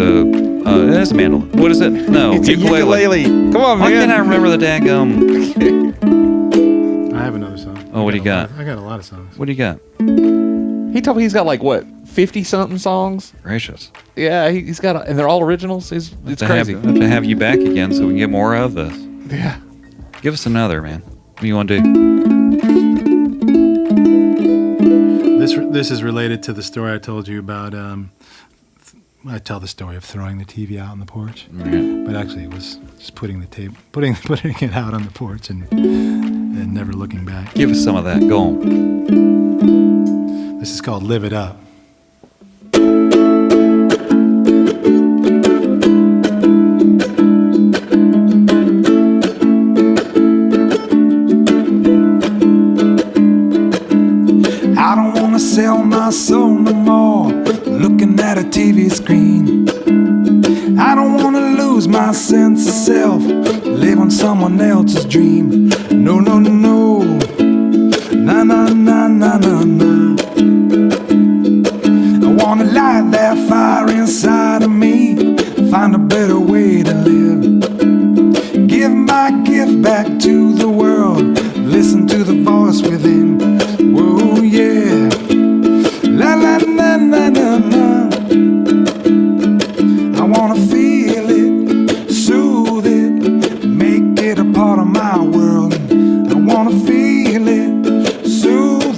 it is a mandolin. What is it? No, it's ukulele. Come on, Why man. can't I remember the daggum? I have another song. Oh, what do you got? I got a lot of songs. What do you got? He told me he's got 50-something songs. Gracious. Yeah, he's got, and they're all originals. It's crazy. I have to have you back again so we can get more of this. Yeah. Give us another, man. What do you want to do? This is related to the story I told you about. I tell the story of throwing the TV out on the porch, but actually it was just putting it out on the porch and never looking back. Give us some of that. Go on. This is called "Live It Up." I don't wanna sell my soul no more, looking at a TV screen. I don't wanna lose my sense of self, live on someone else's dream. No, no, no, na na na na na na. I wanna light that fire inside of me, find a better way to live. Give my gift back to the world, listen to the voice within. Whoa, yeah. La la na na na na. I wanna feel it, soothe it, make it a part of my world. I wanna feel it, soothe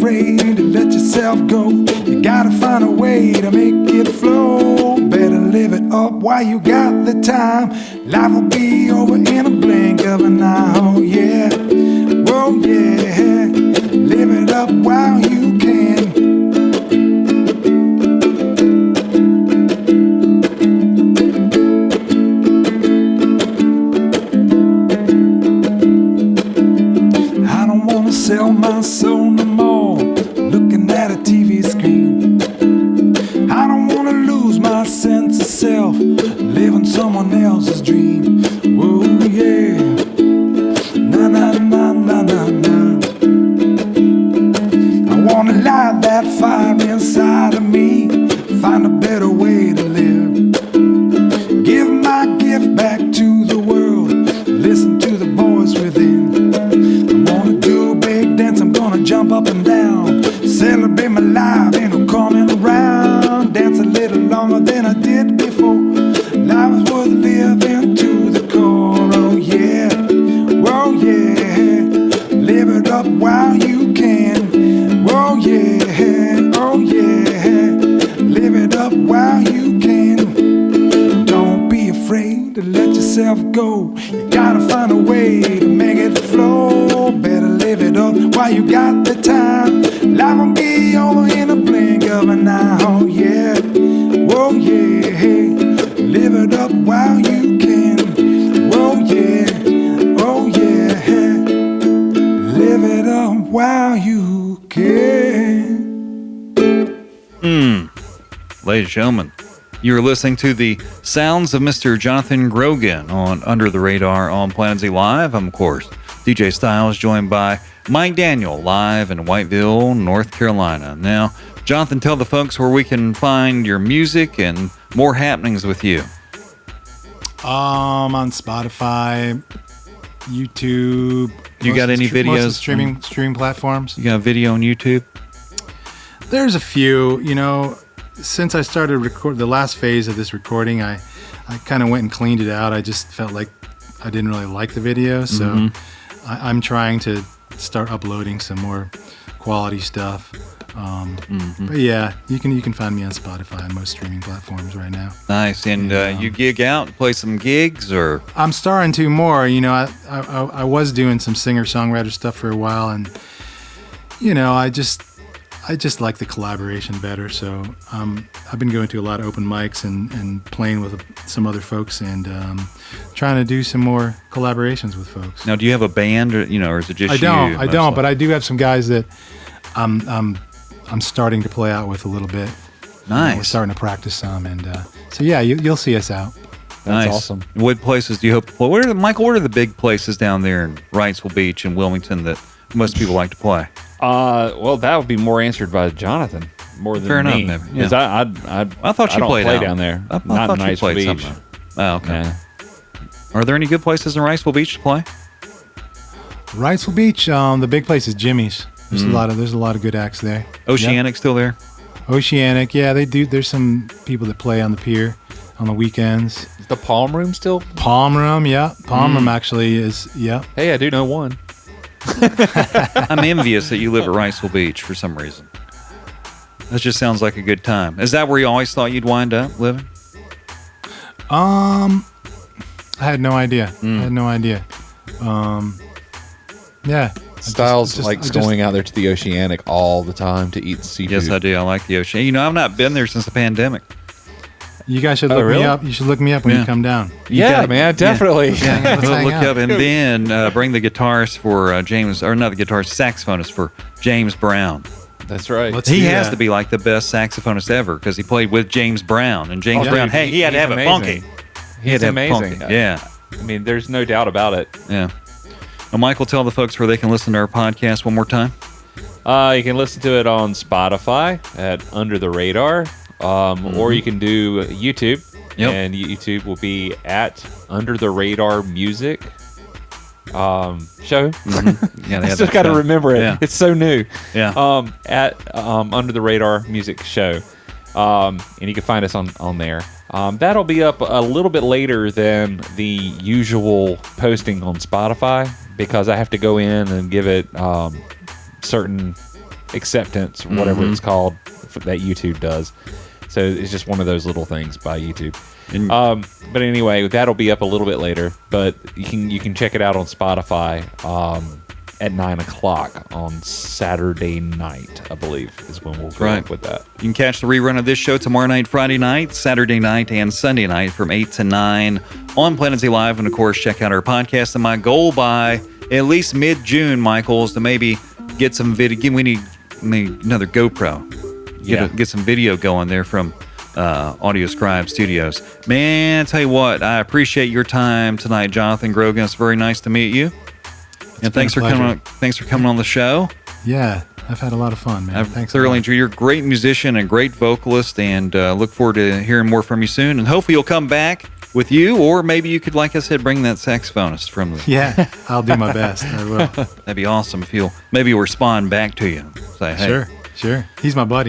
afraid to let yourself go. You gotta find a way to make it flow. Better live it up while you got the time. Life will be over in a blink of an eye. Oh yeah, oh yeah. Live it up while you can. I don't wanna sell my soul no more, looking at a TV screen. I don't wanna lose my sense of self, living someone else's dream. Whoa, yeah. Na na na na na na. I wanna light that fire inside of me, find a better way to live. Give my gift back to the world, listen to the voice within. I'm gonna do a big dance, I'm gonna jump up and down, celebrate my life, ain't no coming around. Dance a little longer than I did before. Life is worth living to the core. Oh yeah, oh yeah. Live it up while you can. Oh yeah, oh yeah. Live it up while you can. Don't be afraid to let yourself go. You gotta find a way to make it flow. Better live it up while you got the time. Life will be over in a blink of an eye. Oh yeah, oh yeah. Live it up while you can. Oh yeah, oh yeah. Live it up while you can. Ladies and gentlemen, you're listening to the sounds of Mr. Jonathan Grogan on Under the Radar on Planet Z Live. I'm, of course, DJ Styles, joined by Mike Daniel, live in Whiteville, North Carolina. Now, Jonathan, tell the folks where we can find your music and more happenings with you. On Spotify, YouTube. You got any Most of videos? the streaming platforms? You got a video on YouTube? There's a few. You know, since I started the last phase of this recording, I kind of went and cleaned it out. I just felt like I didn't really like the video, so I'm trying to start uploading some more quality stuff. But yeah, you can find me on Spotify and most streaming platforms right now. Nice. And you gig out, play some gigs, or? I'm starting to more. You know, I was doing some singer-songwriter stuff for a while, and you know, I just like the collaboration better. So I've been going to a lot of open mics and playing with some other folks and trying to do some more collaborations with folks. Now, do you have a band, or or is it just you? I don't, but I do have some guys that I'm starting to play out with a little bit. Nice. We're starting to practice some, and so yeah, you'll see us out. That's awesome. What places do you hope to play? What are the big places down there in Wrightsville Beach and Wilmington that most people like to play? Well, that would be more answered by Jonathan more than Fair me. enough, maybe. Because I thought you don't played play out. down there. I Not thought in you Wrightsville played Beach. somewhere. Oh, okay. Yeah. Are there any good places in Wrightsville Beach to play? Wrightsville Beach, the big place is Jimmy's. There's a lot of good acts there. Oceanic still there? Oceanic, yeah, they do. There's some people that play on the pier on the weekends. Is the Palm Room still? Palm Room, yeah. Palm Room actually is, yeah. Hey, I do know one. I'm envious that you live at Wrightsville Beach for some reason. That just sounds like a good time. Is that where you always thought you'd wind up living? I had no idea. Yeah. Styles likes going out there to the Oceanic all the time to eat seafood. Yes, I do. I like the ocean. You know, I've not been there since the pandemic. You guys should look me up. You should look me up when you come down. Yeah, man, definitely. Yeah, we'll look up and then bring the guitarist for James, or not the guitarist, saxophonist for James Brown. That's right. He has to be like the best saxophonist ever because he played with James Brown. And James Brown, dude, he had to have it funky. He's amazing. Yeah. I mean, there's no doubt about it. Yeah. Now, Michael, tell the folks where they can listen to our podcast one more time. You can listen to it on Spotify at Under the Radar, or you can do YouTube, and YouTube will be at Under the Radar Music show. Yeah, I still got to remember it. Yeah. It's so new. Yeah. At Under the Radar Music Show, and you can find us on there. That'll be up a little bit later than the usual posting on Spotify because I have to go in and give it certain acceptance, whatever it's called, that YouTube does. So it's just one of those little things by YouTube. But anyway, that'll be up a little bit later. But you can check it out on Spotify at 9 o'clock on Saturday night, I believe, is when we'll go up with that. You can catch the rerun of this show tomorrow night, Friday night, Saturday night, and Sunday night from 8 to 9 on Planet Z Live. And, of course, check out our podcast. And my goal by at least mid-June, Michael, is to maybe get some video. We need another GoPro. Get some video going there from Audio Scribe Studios. Man, I tell you what, I appreciate your time tonight, Jonathan Grogan. It's very nice to meet you. And thanks for coming on the show. Yeah, I've had a lot of fun, man. I've thoroughly enjoyed. You're a great musician and great vocalist, and look forward to hearing more from you soon. And hopefully you'll come back with you, or maybe you could, like I said, bring that saxophonist from the... Yeah, I'll do my best. I will. That'd be awesome if you'll respond back to you. Say, hey. Sure. He's my buddy.